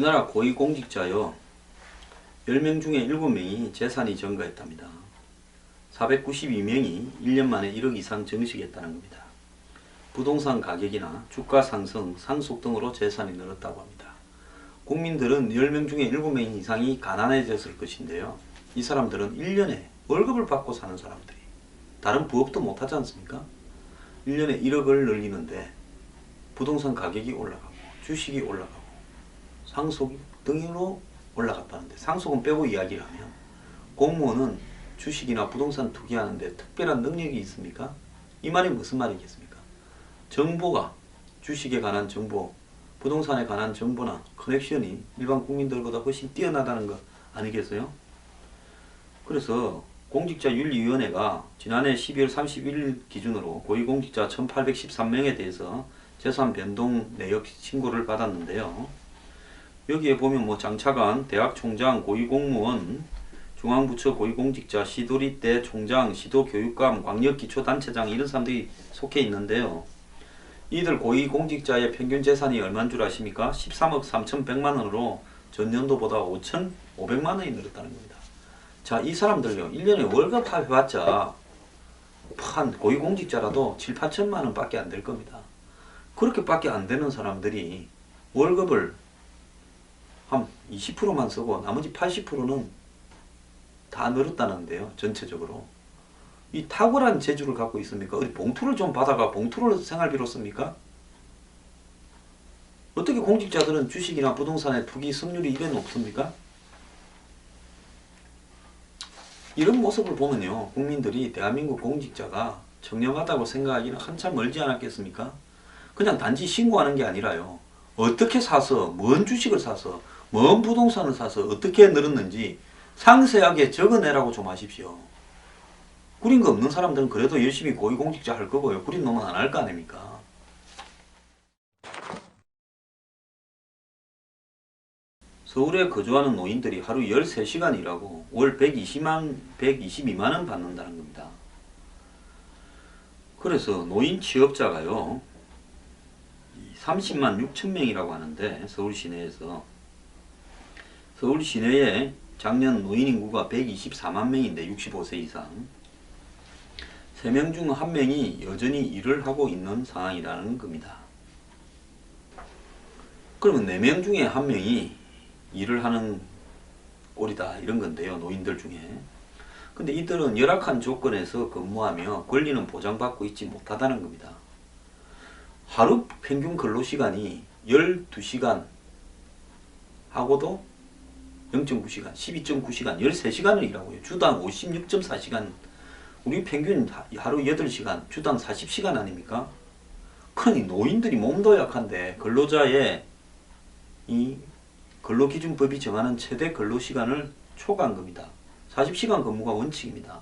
우리나라 고위공직자요 10명 중에 7명이 재산이 증가했답니다. 492명이 1년 만에 1억 이상 증식했다는 겁니다. 부동산 가격이나 주가 상승, 상속 등으로 재산이 늘었다고 합니다. 국민들은 10명 중에 7명 이상이 가난해졌을 것인데요. 이 사람들은 1년에 월급을 받고 사는 사람들이 다른 부업도 못하지 않습니까? 1년에 1억을 늘리는데 부동산 가격이 올라가고 주식이 올라가고 상속 등으로 올라갔다는데, 상속은 빼고 이야기를 하면 공무원은 주식이나 부동산 투기하는데 특별한 능력이 있습니까? 이 말이 무슨 말이겠습니까? 정보가, 주식에 관한 정보, 부동산에 관한 정보나 커넥션이 일반 국민들보다 훨씬 뛰어나다는 거 아니겠어요? 그래서 공직자윤리위원회가 지난해 12월 31일 기준으로 고위공직자 1813명에 대해서 재산 변동 내역 신고를 받았는데요. 여기에 보면 장차관, 대학총장, 고위공무원, 중앙부처 고위공직자, 시도리대 총장, 시도교육감, 광역기초단체장 이런 사람들이 속해 있는데요. 이들 고위공직자의 평균 재산이 얼마인 줄 아십니까? 13억 3,100만원으로 전년도보다 5,500만원이 늘었다는 겁니다. 자, 이 사람들요 1년에 월급 해봤자 한 고위공직자라도 7, 8천만원 밖에 안 될 겁니다. 그렇게 밖에 안 되는 사람들이 월급을 한 20%만 쓰고 나머지 80%는 다 늘었다는데요. 전체적으로. 이 탁월한 재주를 갖고 있습니까? 어디 봉투를 좀 받아가 봉투를 생활비로 씁니까? 어떻게 공직자들은 주식이나 부동산의 투기 승률이 이래 높습니까? 이런 모습을 보면요, 국민들이 대한민국 공직자가 청렴하다고 생각하기는 한참 멀지 않았겠습니까? 그냥 단지 신고하는 게 아니라요, 어떻게 사서, 뭔 주식을 사서, 뭔 부동산을 사서 어떻게 늘었는지 상세하게 적어내라고 좀 하십시오. 구린 거 없는 사람들은 그래도 열심히 고위공직자 할 거고요. 구린 놈은 안 할 거 아닙니까? 서울에 거주하는 노인들이 하루 13시간 일하고 월 122만 원 받는다는 겁니다. 그래서 노인 취업자가요 30만 6천 명이라고 하는데, 서울 시내에서 서울 시내에 작년 노인 인구가 124만 명인데 65세 이상 3명 중 1명이 여전히 일을 하고 있는 상황이라는 겁니다. 그러면 4명 중에 1명이 일을 하는 꼴이다 이런 건데요, 노인들 중에. 근데 이들은 열악한 조건에서 근무하며 권리는 보장받고 있지 못하다는 겁니다. 하루 평균 근로시간이 12시간 하고도 0.9시간, 12.9시간, 13시간을 일하고요. 주당 56.4시간, 우리 평균 하루 8시간, 주당 40시간 아닙니까? 그러니 노인들이 몸도 약한데 근로자의 이 근로기준법이 정하는 최대 근로시간을 초과한 겁니다. 40시간 근무가 원칙입니다.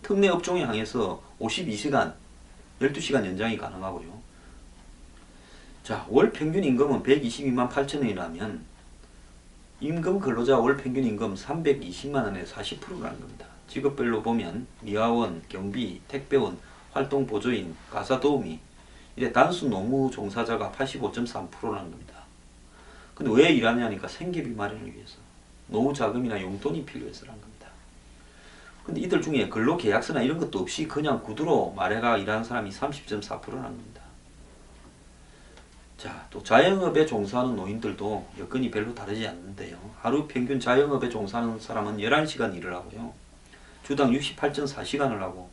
특례 업종에 한해서 52시간, 12시간 연장이 가능하고요. 자, 월 평균 임금은 122만 8천원이라면 임금 근로자 월 평균 임금 320만원의 40%라는 겁니다. 직업별로 보면 미화원, 경비, 택배원, 활동보조인, 가사도우미 이래 단순 노무 종사자가 85.3%라는 겁니다. 근데 왜 일하냐니까 생계비 마련을 위해서, 노후 자금이나 용돈이 필요해서라는 겁니다. 근데 이들 중에 근로계약서나 이런 것도 없이 그냥 구두로 말해가 일하는 사람이 30.4%라는 겁니다. 자, 또 자영업에 종사하는 노인들도 여건이 별로 다르지 않는데요. 하루 평균 자영업에 종사하는 사람은 11시간 일을 하고요. 주당 68.4시간을 하고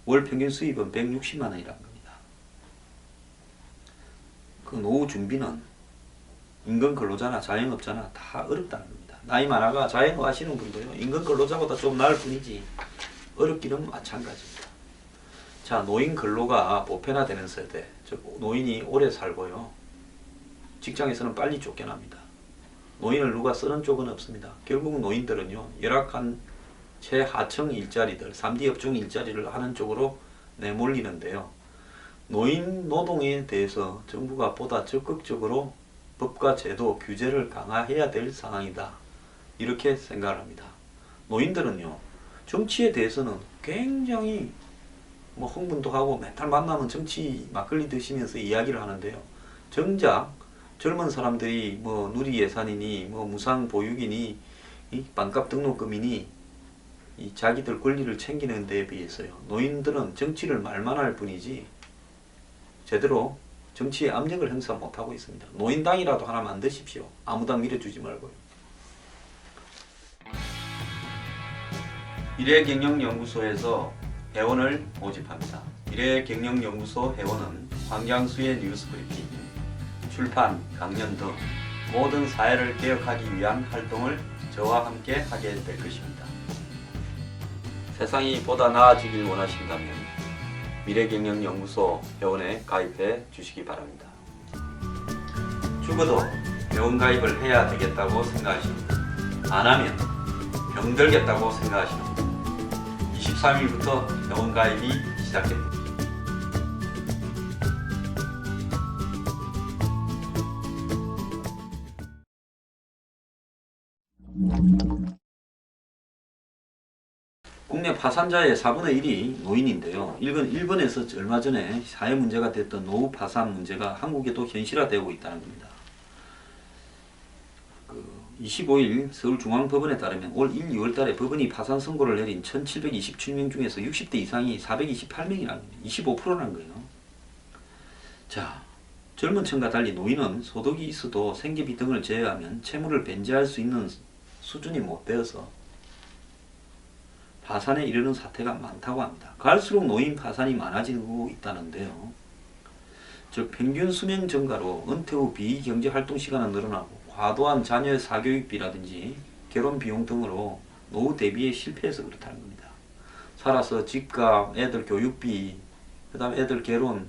월 평균 수입은 160만원이라는 겁니다. 그 노후 준비는 임금 근로자나 자영업자나 다 어렵다는 겁니다. 나이 많아가 자영업 하시는 분도요, 임금 근로자보다 좀 나을 뿐이지 어렵기는 마찬가지입니다. 자, 노인 근로가 보편화되는 세대, 즉 노인이 오래 살고요, 직장에서는 빨리 쫓겨납니다. 노인을 누가 쓰는 쪽은 없습니다. 결국 노인들은요, 열악한 최하층 일자리들, 3D 업종 일자리를 하는 쪽으로 내몰리는데요. 노인 노동에 대해서 정부가 보다 적극적으로 법과 제도, 규제를 강화해야 될 상황이다, 이렇게 생각을 합니다. 노인들은요, 정치에 대해서는 굉장히 흥분도 하고 맨날 만나면 정치 막걸리 드시면서 이야기를 하는데요. 정작 젊은 사람들이 뭐 누리 예산이니 뭐 무상 보육이니 이 반값 등록금이니 이 자기들 권리를 챙기는 데에 비해서요, 노인들은 정치를 말만 할 뿐이지 제대로 정치의 압력을 행사 못하고 있습니다. 노인당이라도 하나 만드십시오. 아무 당 밀어주지 말고요. 미래경영연구소에서 회원을 모집합니다. 미래경영연구소 회원은 황장수의 뉴스브리핑, 출판, 강연 등 모든 사회를 개혁하기 위한 활동을 저와 함께 하게 될 것입니다. 세상이 보다 나아지길 원하신다면 미래경영연구소 회원에 가입해 주시기 바랍니다. 죽어도 회원 가입을 해야 되겠다고 생각하십니다. 안 하면 병들겠다고 생각하십니다. 23일부터 회원 가입이 시작됩니다. 국내 파산자의 4분의 1이 노인인데요. 일본에서 얼마 전에 사회 문제가 됐던 노후 파산 문제가 한국에도 현실화되고 있다는 겁니다. 25일 서울중앙법원에 따르면 올 1, 2월 달에 법원이 파산 선고를 내린 1727명 중에서 60대 이상이 428명이라는 겁니다. 25%라는 거예요. 자, 젊은 층과 달리 노인은 소득이 있어도 생계비 등을 제외하면 채무를 변제할 수 있는 수준이 못 되어서 파산에 이르는 사태가 많다고 합니다. 갈수록 노인 파산이 많아지고 있다는데요. 즉 평균 수명 증가로 은퇴 후 비경제활동 시간은 늘어나고 과도한 자녀의 사교육비라든지 결혼 비용 등으로 노후 대비에 실패해서 그렇다는 겁니다. 살아서 집값, 애들 교육비, 그 다음 애들 결혼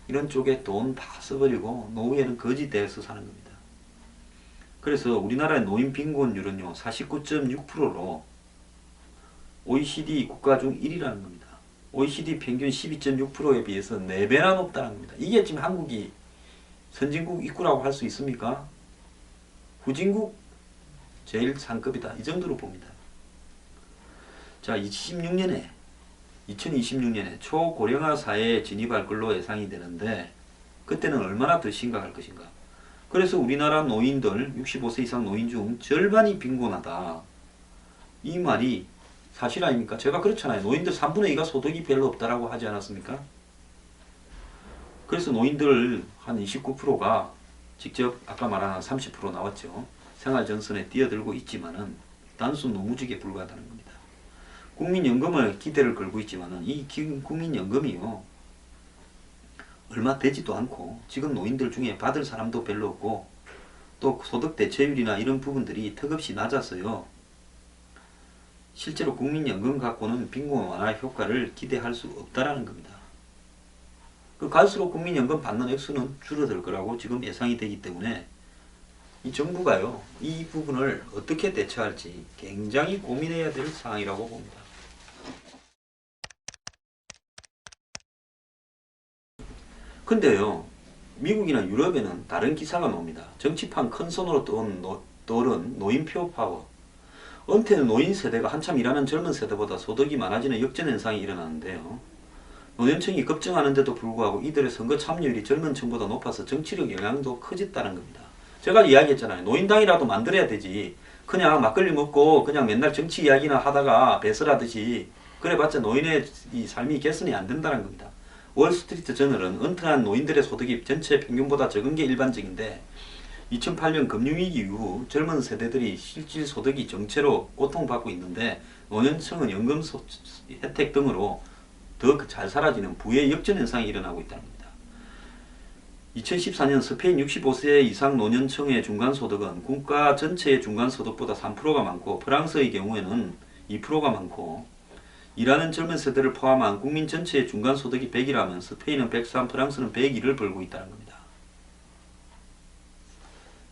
이런 쪽에 돈 다 써버리고 노후에는 거지되어서 사는 겁니다. 그래서 우리나라의 노인 빈곤율은요 49.6%로 OECD 국가 중 1위라는 겁니다. OECD 평균 12.6%에 비해서 4배나 높다는 겁니다. 이게 지금 한국이 선진국 입구라고 할 수 있습니까? 후진국 제일 상급이다. 이 정도로 봅니다. 자, 2026년에 초고령화 사회에 진입할 걸로 예상이 되는데 그때는 얼마나 더 심각할 것인가. 그래서 우리나라 노인들 65세 이상 노인 중 절반이 빈곤하다. 이 말이 사실 아닙니까? 제가 그렇잖아요. 노인들 3분의 2가 소득이 별로 없다라고 하지 않았습니까? 그래서 노인들 한 29%가 직접 아까 말한 30% 나왔죠. 생활전선에 뛰어들고 있지만은 단순 노무직에 불과하다는 겁니다. 국민연금을 기대를 걸고 있지만은 이 국민연금이요 얼마 되지도 않고 지금 노인들 중에 받을 사람도 별로 없고 또 소득 대체율이나 이런 부분들이 턱없이 낮아서요. 실제로 국민연금 갖고는 빈곤 완화 효과를 기대할 수 없다라는 겁니다. 갈수록 국민연금 받는 액수는 줄어들 거라고 지금 예상이 되기 때문에 이 정부가요 이 부분을 어떻게 대처할지 굉장히 고민해야 될 사항이라고 봅니다. 근데요 미국이나 유럽에는 다른 기사가 나옵니다. 정치판 큰 손으로 떠오른 노인표 파워. 은퇴는 노인 세대가 한참 일하는 젊은 세대보다 소득이 많아지는 역전현상이 일어나는데요. 노년층이 급증하는데도 불구하고 이들의 선거 참여율이 젊은 층보다 높아서 정치력 영향도 커졌다는 겁니다. 제가 이야기했잖아요. 노인당이라도 만들어야 되지. 그냥 막걸리 먹고 그냥 맨날 정치 이야기나 하다가 배설하듯이 그래봤자 노인의 이 삶이 개선이 안 된다는 겁니다. 월스트리트 저널은 은퇴한 노인들의 소득이 전체 평균보다 적은 게 일반적인데 2008년 금융위기 이후 젊은 세대들이 실질 소득이 정체로 고통받고 있는데 노년층은 연금 혜택 등으로 더 잘 살아지는 부의 역전현상이 일어나고 있다는 겁니다. 2014년 스페인 65세 이상 노년층의 중간소득은 국가 전체의 중간소득보다 3%가 많고 프랑스의 경우에는 2%가 많고 일하는 젊은 세대를 포함한 국민 전체의 중간소득이 100이라면 스페인은 103, 프랑스는 101을 벌고 있다는 겁니다.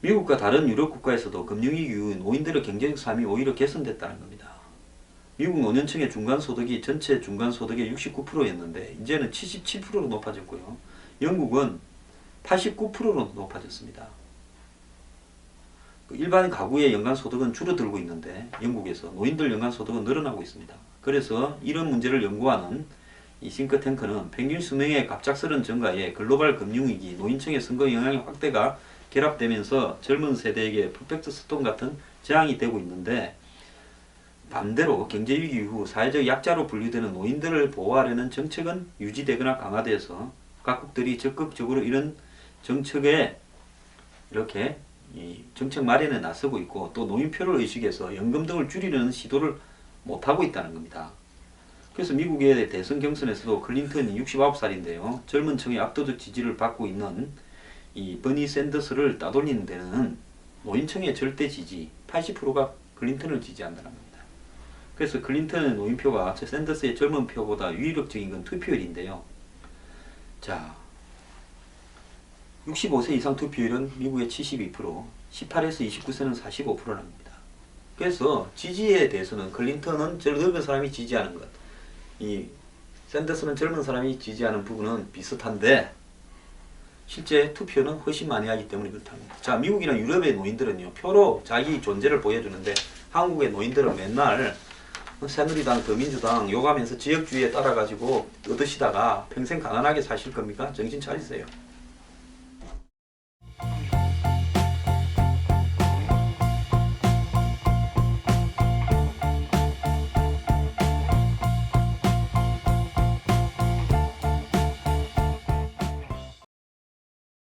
미국과 다른 유럽 국가에서도 금융위기 이후 노인들의 경제적 삶이 오히려 개선됐다는 겁니다. 미국 노년층의 중간소득이 전체 중간소득의 69%였는데 이제는 77%로 높아졌고요. 영국은 89%로 높아졌습니다. 일반 가구의 연간소득은 줄어들고 있는데 영국에서 노인들 연간소득은 늘어나고 있습니다. 그래서 이런 문제를 연구하는 이 싱크탱크는 평균 수명의 갑작스런 증가에 글로벌 금융위기, 노인층의 선거 영향의 확대가 결합되면서 젊은 세대에게 퍼펙트 스톰 같은 재앙이 되고 있는데, 반대로 경제위기 이후 사회적 약자로 분류되는 노인들을 보호하려는 정책은 유지되거나 강화돼서 각국들이 적극적으로 이런 정책에 이렇게 이 정책 마련에 나서고 있고, 또 노인표를 의식해서 연금 등을 줄이려는 시도를 못하고 있다는 겁니다. 그래서 미국의 대선 경선에서도 클린턴이 69살인데요. 젊은 층의 압도적 지지를 받고 있는 이 버니 샌더스를 따돌리는 데는 노인층의 절대 지지 80%가 클린턴을 지지한다는 겁니다. 그래서 클린턴의 노인표가 샌더스의 젊은 표보다 위력적인 건 투표율인데요. 자, 65세 이상 투표율은 미국의 72%, 18에서 29세는 45%랍니다. 그래서 지지에 대해서는 클린턴은 젊은 사람이 지지하는 것, 이 샌더스는 젊은 사람이 지지하는 부분은 비슷한데 실제 투표는 훨씬 많이 하기 때문에 그렇답니다. 자, 미국이나 유럽의 노인들은요, 표로 자기 존재를 보여주는데 한국의 노인들은 맨날 새누리당, 더민주당 욕하면서 지역주의에 따라가지고 얻으시다가 평생 가난하게 사실 겁니까? 정신 차리세요.